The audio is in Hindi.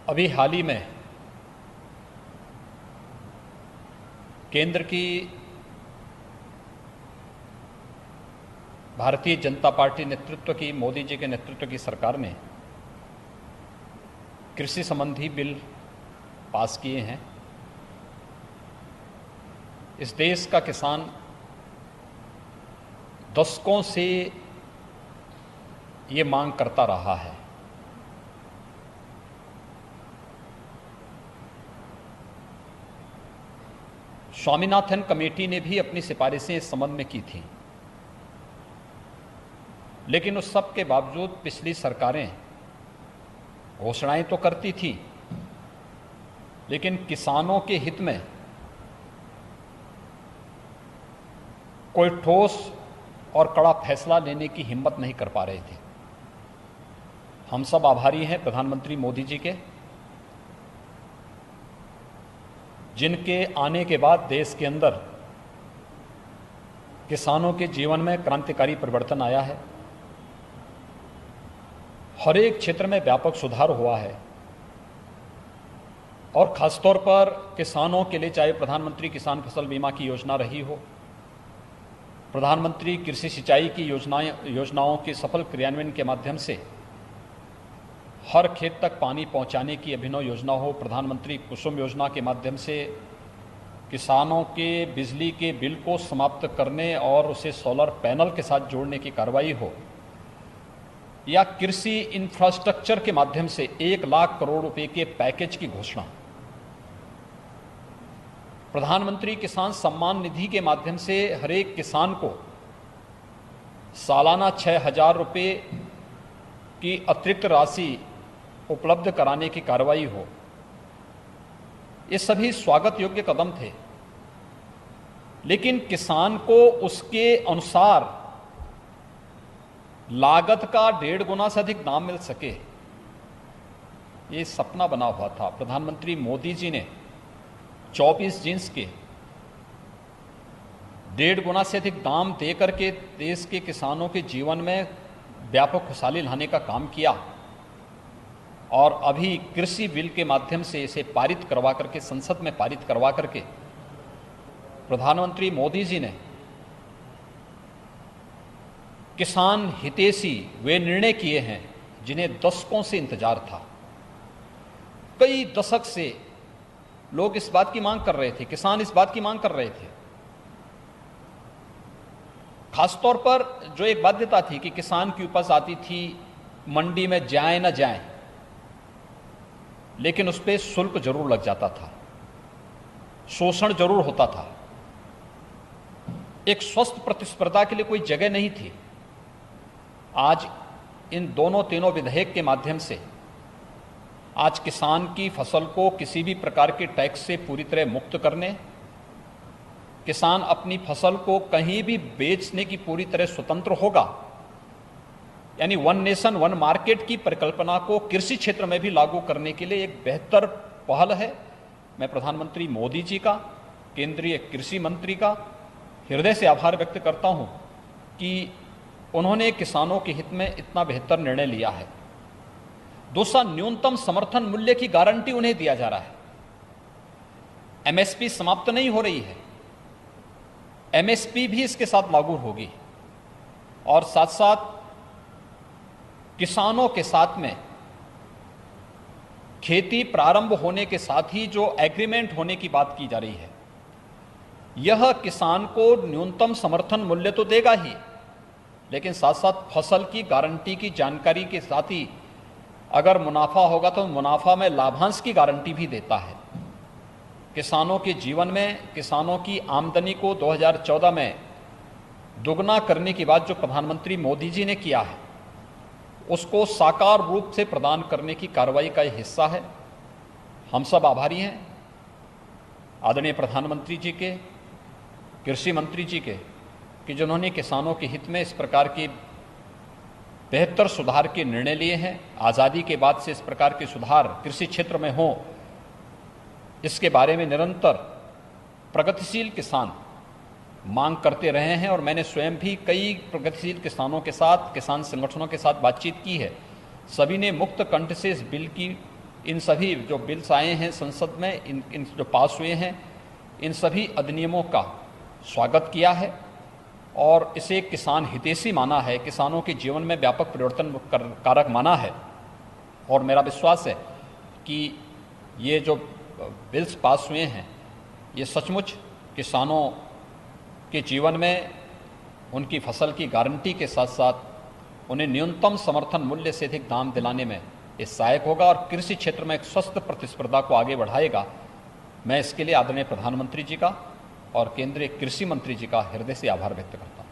अभी हाल ही में केंद्र की भारतीय जनता पार्टी नेतृत्व की, मोदी जी के नेतृत्व की सरकार ने कृषि संबंधी बिल पास किए हैं। इस देश का किसान दशकों से ये मांग करता रहा है। स्वामीनाथन कमेटी ने भी अपनी सिफारिशें इस संबंध में की थी, लेकिन उस सब के बावजूद पिछली सरकारें घोषणाएं तो करती थी, लेकिन किसानों के हित में कोई ठोस और कड़ा फैसला लेने की हिम्मत नहीं कर पा रहे थे। हम सब आभारी हैं प्रधानमंत्री मोदी जी के, जिनके आने के बाद देश के अंदर किसानों के जीवन में क्रांतिकारी परिवर्तन आया है। हर एक क्षेत्र में व्यापक सुधार हुआ है और खासतौर पर किसानों के लिए, चाहे प्रधानमंत्री किसान फसल बीमा की योजना रही हो, प्रधानमंत्री कृषि सिंचाई की योजनाओं के सफल क्रियान्वयन के माध्यम से हर खेत तक पानी पहुंचाने की अभिनव योजना हो, प्रधानमंत्री कुसुम योजना के माध्यम से किसानों के बिजली के बिल को समाप्त करने और उसे सोलर पैनल के साथ जोड़ने की कार्रवाई हो, या कृषि इंफ्रास्ट्रक्चर के माध्यम से 1 लाख करोड़ रुपए के पैकेज की घोषणा, प्रधानमंत्री किसान सम्मान निधि के माध्यम से हर एक किसान को सालाना 6,000 रुपये की अतिरिक्त राशि उपलब्ध कराने की कार्रवाई हो, ये सभी स्वागत योग्य कदम थे। लेकिन किसान को उसके अनुसार लागत का 1.5 गुना से अधिक दाम मिल सके, ये सपना बना हुआ था। प्रधानमंत्री मोदी जी ने 24 जिन्स के 1.5 गुना से अधिक दाम देकर के देश के किसानों के जीवन में व्यापक खुशहाली लाने का काम किया और अभी कृषि बिल के माध्यम से इसे पारित करवा करके, संसद में पारित करवा करके प्रधानमंत्री मोदी जी ने किसान हितैषी वे निर्णय किए हैं जिन्हें दशकों से इंतजार था। कई दशक से लोग इस बात की मांग कर रहे थे, किसान इस बात की मांग कर रहे थे। खासतौर पर जो एक बाध्यता थी कि किसान की उपज आती थी, मंडी में जाए ना जाए, लेकिन उस पर शुल्क जरूर लग जाता था, शोषण जरूर होता था, एक स्वस्थ प्रतिस्पर्धा के लिए कोई जगह नहीं थी। आज इन दोनों तीनों विधेयक के माध्यम से आज किसान की फसल को किसी भी प्रकार के टैक्स से पूरी तरह मुक्त करने, किसान अपनी फसल को कहीं भी बेचने की पूरी तरह स्वतंत्र होगा, यानी 1 नेशन 1 मार्केट की परिकल्पना को कृषि क्षेत्र में भी लागू करने के लिए एक बेहतर पहल है। मैं प्रधानमंत्री मोदी जी का, केंद्रीय कृषि मंत्री का हृदय से आभार व्यक्त करता हूं कि उन्होंने किसानों के हित में इतना बेहतर निर्णय लिया है। दूसरा, न्यूनतम समर्थन मूल्य की गारंटी उन्हें दिया जा रहा है। एमएसपी समाप्त नहीं हो रही है, एमएसपी भी इसके साथ लागू होगी और साथ साथ किसानों के साथ में खेती प्रारंभ होने के साथ ही जो एग्रीमेंट होने की बात की जा रही है, यह किसान को न्यूनतम समर्थन मूल्य तो देगा ही, लेकिन साथ साथ फसल की गारंटी की जानकारी के साथ ही अगर मुनाफा होगा तो मुनाफा में लाभांश की गारंटी भी देता है। किसानों के जीवन में, किसानों की आमदनी को 2014 में दुगना करने की बात जो प्रधानमंत्री मोदी जी ने किया है, उसको साकार रूप से प्रदान करने की कार्रवाई का यह हिस्सा है। हम सब आभारी हैं आदरणीय प्रधानमंत्री जी के, कृषि मंत्री जी के, कि जिन्होंने किसानों के हित में इस प्रकार के बेहतर सुधार के निर्णय लिए हैं। आज़ादी के बाद से इस प्रकार के सुधार कृषि क्षेत्र में हों, इसके बारे में निरंतर प्रगतिशील किसान मांग करते रहे हैं और मैंने स्वयं भी कई प्रगतिशील किसानों के साथ, किसान संगठनों के साथ बातचीत की है। सभी ने मुक्त कंठ से इस बिल की इन सभी जो बिल्स आए हैं संसद में, इन जो पास हुए हैं, इन सभी अधिनियमों का स्वागत किया है और इसे किसान हितैषी माना है, किसानों के जीवन में व्यापक परिवर्तन कारक माना है। और मेरा विश्वास है कि ये जो बिल्स पास हुए हैं ये सचमुच किसानों के जीवन में उनकी फसल की गारंटी के साथ साथ उन्हें न्यूनतम समर्थन मूल्य से अधिक दाम दिलाने में ये सहायक होगा और कृषि क्षेत्र में एक स्वस्थ प्रतिस्पर्धा को आगे बढ़ाएगा। मैं इसके लिए आदरणीय प्रधानमंत्री जी का और केंद्रीय कृषि मंत्री जी का हृदय से आभार व्यक्त करता हूँ।